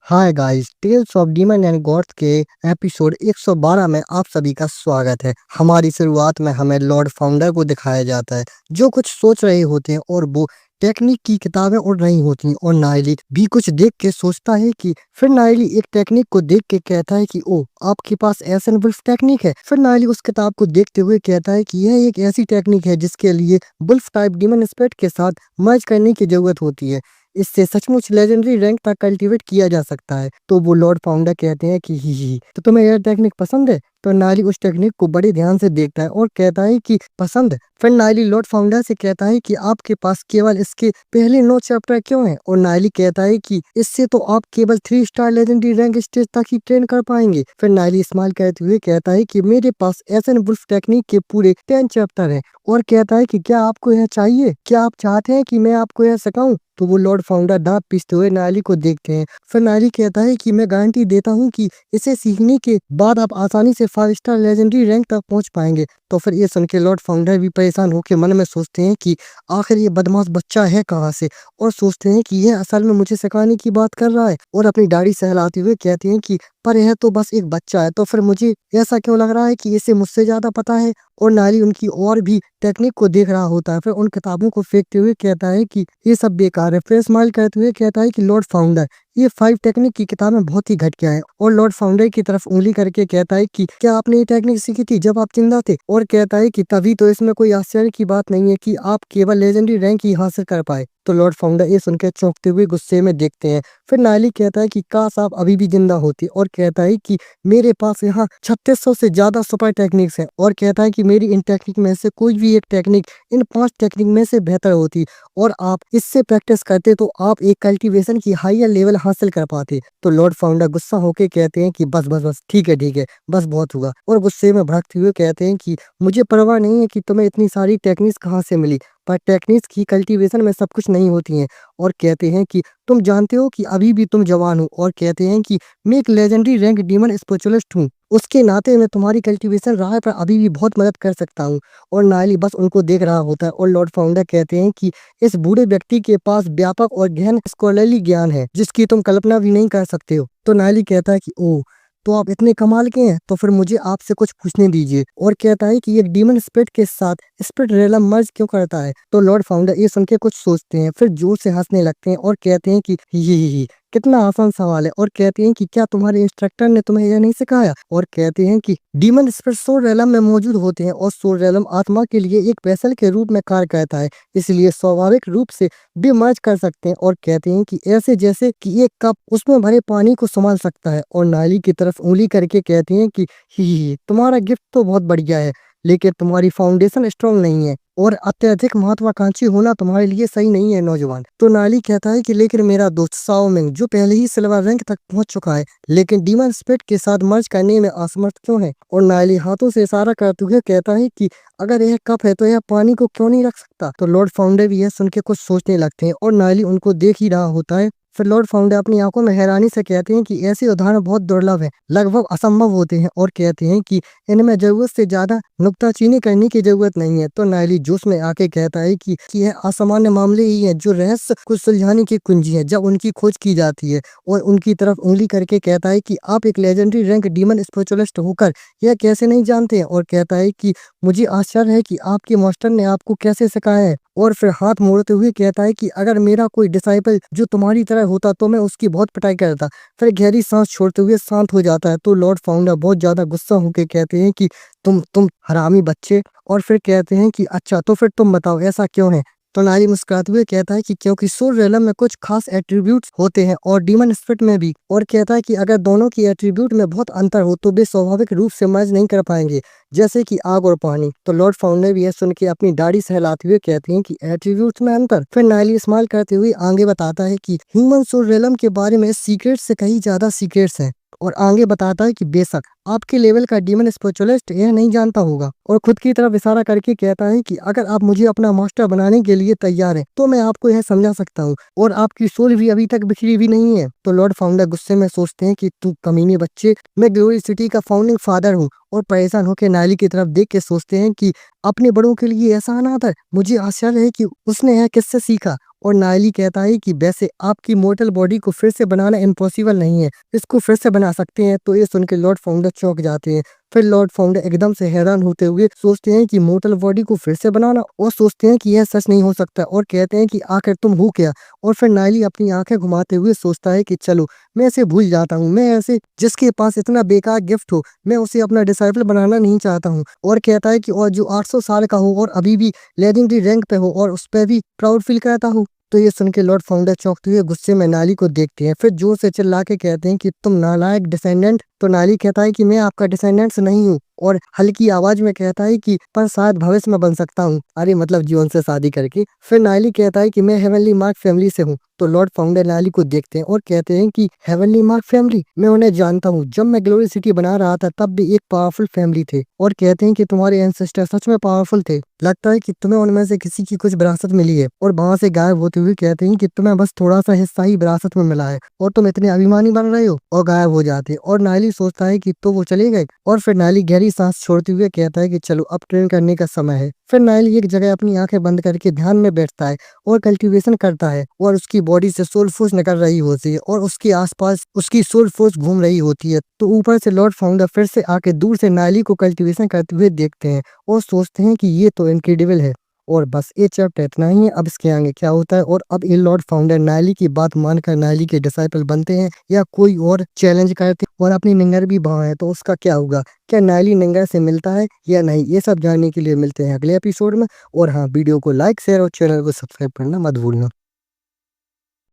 Hi guys, tales of demon and gods के episode 112 में आप सभी का स्वागत है। हमारी शुरुआत में हमें लॉर्ड फाउंडर को दिखाया जाता है जो कुछ सोच रहे होते हैं और वो टेक्निक की किताबें उड़ रही होती हैं और नायली भी कुछ देख के सोचता है कि फिर नायली एक टेक्निक को देख के कहता है कि ओ आपके पास एसन वुल्फ टेक्निक है। फिर नायली उस किताब को देखते हुए कहता है कि यह एक ऐसी टेक्निक है जिसके लिए वुल्फ टाइप डीमन स्पिरिट के साथ मर्ज करने की जरूरत होती है। इससे सचमुच लेजेंडरी रैंक तक कल्टीवेट किया जा सकता है। तो वो लॉर्ड फाउंडर कहते हैं कि ही तो तुम्हें यह टेक्निक पसंद है। तो नायली उस टेक्निक को बड़े ध्यान से देखता है और कहता है कि पसंद। फिर नायली लॉर्ड फाउंडर से कहता है कि आपके पास केवल इसके पहले 9 चैप्टर क्यों हैं। और नायली कहता है कि इससे तो आप केवल 3 स्टार लेजेंडरी रैंक स्टेज तक ही ट्रेन कर पाएंगे। फिर नायली स्माइल करते हुए कहता है कि मेरे पास एसन वुल्फ टेक्निक के पूरे 10 चैप्टर हैं। और कहता है कि क्या आपको यह चाहिए, क्या आप चाहते हैं कि मैं आपको यह सिखाऊं। तो वो लॉर्ड फाउंडर दांत पीसते हुए नायली को देखते हैं। फिर नायली कहता है कि मैं गारंटी देता हूँ कि इसे सीखने के बाद आप आसानी से 5 स्टार लेजेंडरी रैंक तक पहुंच पाएंगे। तो फिर ये सुन के लॉर्ड फाउंडर भी परेशान होकर मन में सोचते हैं कि आखिर ये बदमाश बच्चा है कहाँ से, और सोचते हैं कि यह असल में मुझे सिखाने की बात कर रहा है। और अपनी दाढ़ी सहलाते हुए कहते हैं कि पर यह तो बस एक बच्चा है, तो फिर मुझे ऐसा क्यों लग रहा है कि इसे मुझसे ज्यादा पता है। और नायली उनकी और भी टेक्निक को देख रहा होता है। फिर उन किताबों को फेंकते हुए कहता है कि ये सब बेकार है। फिर स्माइल करते हुए कहता है कि लॉर्ड फाउंडर ये 5 टेक्निक की किताबें बहुत ही घटिया है। और लॉर्ड फाउंडर की तरफ उंगली करके कहता है कि क्या आपने ये टेक्निक सीखी थी जब आप जिंदा थे। और कहता है कि तभी तो इसमें कोई आश्चर्य की बात नहीं है कि आप केवल लेजेंडरी रैंक ही हासिल कर पाए। तो लॉर्ड फाउंडर ये सुनकर चौंकते हुए गुस्से में देखते हैं। फिर नायली कहता है कि काश आप अभी भी जिंदा होती। और कहता है कि मेरे पास यहाँ 3600 से ज्यादा सुपर टेक्निक्स हैं। और कहता है कि मेरी इन टेक्निक में से कोई भी एक टेक्निक इन 5 टेक्निक में से बेहतर होती और आप इससे प्रैक्टिस करते तो आप एक कल्टीवेशन की हायर लेवल हासिल कर पाते। तो लॉर्ड फाउंडर गुस्सा होकर कहते हैं कि बस बस बस ठीक है बस बहुत हुआ। और गुस्से में भड़कते हुए कहते हैं कि मुझे परवाह नहीं है कि तुम्हें इतनी सारी टेक्निक्स कहाँ से मिली, पर टेक्निक्स की कल्टीवेशन में सब कुछ नहीं होती हैं। और कहते हैं कि तुम जानते हो कि अभी भी तुम जवान हो। और कहते हैं कि मैं एक लेजेंडरी रैंक डीमन स्पेशलिस्ट हूँ, उसके नाते मैं तुम्हारी कल्टीवेशन राह पर अभी भी बहुत मदद कर सकता हूँ। और नायली बस उनको देख रहा होता है। और लॉर्ड फाउंडर कहते हैं कि इस बूढ़े व्यक्ति के पास व्यापक और गहन स्कॉलरली ज्ञान है जिसकी तुम कल्पना भी नहीं कर सकते हो। तो नायली कहता है कि ओह तो आप इतने कमाल के हैं, तो फिर मुझे आपसे कुछ पूछने दीजिए। और कहता है कि एक डीमन स्पिरिट के साथ स्पिरिट रेलम मर्ज क्यों करता है। तो लॉर्ड फाउंडर ये सुन के कुछ सोचते हैं, फिर जोर से हंसने लगते हैं और कहते हैं कि ही कितना आसान सवाल है। और कहते हैं कि क्या तुम्हारे इंस्ट्रक्टर ने तुम्हें यह नहीं सिखाया। और कहते हैं कि डीमन स्पिरिट सोल रेलम में मौजूद होते हैं और सोल रेलम आत्मा के लिए एक वेसल के रूप में कार्य करता है, इसलिए स्वाभाविक रूप से भी मर्ज कर सकते हैं। और कहते हैं कि ऐसे जैसे कि एक कप उसमें भरे पानी को संभाल सकता है। और नायली की तरफ उंगली करके कहते हैं कि ही तुम्हारा गिफ्ट तो बहुत बढ़िया है, लेकिन तुम्हारी फाउंडेशन स्ट्रांग नहीं है और अत्यधिक महत्वाकांक्षी होना तुम्हारे लिए सही नहीं है नौजवान। तो नायली कहता है कि लेकिन मेरा दोस्त साओ मिंग जो पहले ही सिल्वर रैंक तक पहुंच चुका है, लेकिन डीमन स्पिरिट के साथ मर्ज करने में असमर्थ क्यों है। और नायली हाथों से इशारा करते हुए कहता है कि अगर यह कप है तो यह पानी को क्यों नहीं रख सकता। तो लॉर्ड फाउंडर भी यह सुन के कुछ सोचने लगते हैं और नायली उनको देख ही रहा होता है। फिर लॉर्ड फाउंडर अपनी आंखों में हैरानी से कहते हैं कि ऐसे उदाहरण बहुत दुर्लभ है, लगभग असंभव होते हैं। और कहते हैं कि इनमें जरूरत से ज्यादा नुक्ताचीनी करने की जरूरत नहीं है। तो नायली जोश में आके कहता है कि यह असामान्य मामले ही है जो रहस्य को सुलझाने की कुंजी है जब उनकी खोज की जाती है। और उनकी तरफ उंगली करके कहता है कि आप एक लेजेंडरी रैंक डीमन स्पेशलिस्ट होकर यह कैसे नहीं जानते हैं। और कहता है कि मुझे आश्चर्य है कि आपके मास्टर ने आपको कैसे सिखाया है। और फिर हाथ मोड़ते हुए कहता है कि अगर मेरा कोई डिसाइपल जो तुम्हारी तरह होता तो मैं उसकी बहुत पिटाई करता। फिर गहरी सांस छोड़ते हुए शांत हो जाता है। तो लॉर्ड फाउंडर बहुत ज्यादा गुस्सा होकर कहते हैं कि तुम हरामी बच्चे। और फिर कहते हैं कि अच्छा तो फिर तुम बताओ ऐसा क्यों है। तो नारी मुस्कुराते हुए कहता है कि क्योंकि सोल रेलम में कुछ खास एट्रीब्यूट्स होते हैं और डीमन स्पिरिट में भी। और कहता है कि अगर दोनों की एट्रीब्यूट में बहुत अंतर हो तो वे स्वाभाविक रूप से मर्ज नहीं कर पाएंगे, जैसे कि आग और पानी। तो लॉर्ड फाउंडर भी यह सुन के अपनी दाढ़ी सहलाते हुए कहते हैं कि एट्रीब्यूट्स में अंतर। फिर नायली स्माइल करते हुए आगे बताता है कि ह्यूमन सोल रेलम के बारे में सीक्रेट से कहीं ज्यादा सीक्रेट्स हैं। और आगे बताता है कि बेशक आपके लेवल का डीमन स्पेशलिस्ट यह नहीं जानता होगा। और खुद की तरफ इशारा करके कहता है कि अगर आप मुझे अपना मास्टर बनाने के लिए तैयार हैं तो मैं आपको यह समझा सकता हूँ, और आपकी सोल भी अभी तक बिखरी भी नहीं है। तो लॉर्ड फाउंडर गुस्से में सोचते हैं कि तू कमीने बच्चे, मैं ग्लोरी सिटी का फाउंडिंग फादर हूँ। और परेशान होकर नायली की तरफ देख के सोचते हैं कि अपने बड़ों के लिए ऐसा अनादर, मुझे आश्चर्य है कि उसने यह किससे सीखा। और नायली कहता है कि वैसे आपकी मोर्टल बॉडी को फिर से बनाना इम्पॉसिबल नहीं है, इसको फिर से बना सकते हैं। तो ये सुन के लॉर्ड फाउंडर चौंक जाते हैं। फिर लॉर्ड फाउंडर एकदम से हैरान होते हुए सोचते हैं कि मोर्टल बॉडी को फिर से बनाना, और सोचते हैं कि यह सच नहीं हो सकता, और कहते हैं कि आखिर तुम हो क्या। और फिर नायली अपनी आंखें घुमाते हुए सोचता है कि चलो मैं इसे भूल जाता हूँ, मैं ऐसे जिसके पास इतना बेकार गिफ्ट हो मैं उसे अपना डिसाइपल बनाना नहीं चाहता हूँ। और कहता है कि और जो 800 साल का हो और अभी भी लेजेंडरी रैंक पे हो और उस पर भी प्राउड फील करता हूँ। तो ये सुन के लॉर्ड फाउंडर चौंकते हुए गुस्से में नाली को देखते हैं, फिर जोर से चिल्ला के कहते हैं कि तुम नालायक डिसेंडेंट। तो नाली कहता है कि मैं आपका डिसेंडेंट्स नहीं हूँ, और हल्की आवाज में कहता है कि पर शायद भविष्य में बन सकता हूँ, अरे मतलब जीवन से शादी करके। फिर नाली कहता है कि मैं हेवनली मार्क फैमिली से हूँ। तो लॉर्ड फाउंडर नाली को देखते हैं और कहते हैं कि हेवनली मार्क फैमिली, मैं उन्हें जानता हूँ, जब मैं ग्लोरी सिटी बना रहा था तब भी एक पावरफुल फैमिली थे। और कहते हैं कि तुम्हारे एंसेस्टर सच में पावरफुल थे, लगता है कि तुम्हें उनमें से किसी की कुछ विरासत मिली है। और वहां से गायब होते हुए कहते हैं कि तुम्हें बस थोड़ा सा हिस्सा ही विरासत में मिला है और तुम इतने अभिमानी बन रहे हो, और गायब हो जाते हैं। और नायली सोचता है कि तो वो चले गए। और फिर नायली गहरी सांस छोड़ते हुए कहता है कि चलो अब ट्रेन करने का समय है। फिर नायली एक जगह अपनी आंखें बंद करके ध्यान में बैठता है और कल्टीवेशन करता है, और उसकी बॉडी से सोल फोर्स निकल रही होती है और उसके आसपास उसकी सोल फोर्स घूम रही होती है। तो ऊपर से लॉर्ड फाउंडर फिर से आके दूर से नायली को कल्टीवेशन करते हुए देखते हैं और सोचते हैं कि ये तो इनक्रेडिबल है। और बस ये चैप्टर इतना ही है, अब इसके आगे क्या होता है और अब ये लॉर्ड फाउंडर नायली की बात मानकर नायली के डिसाइपल बनते हैं या कोई और चैलेंज करते हैं और अपनी निंगर भी वहाँ है, तो उसका क्या होगा, क्या नायली निंगर से मिलता है या नहीं, ये सब जानने के लिए मिलते हैं अगले एपिसोड में। और हाँ, वीडियो को लाइक शेयर और चैनल को सब्सक्राइब करना मत भूलना।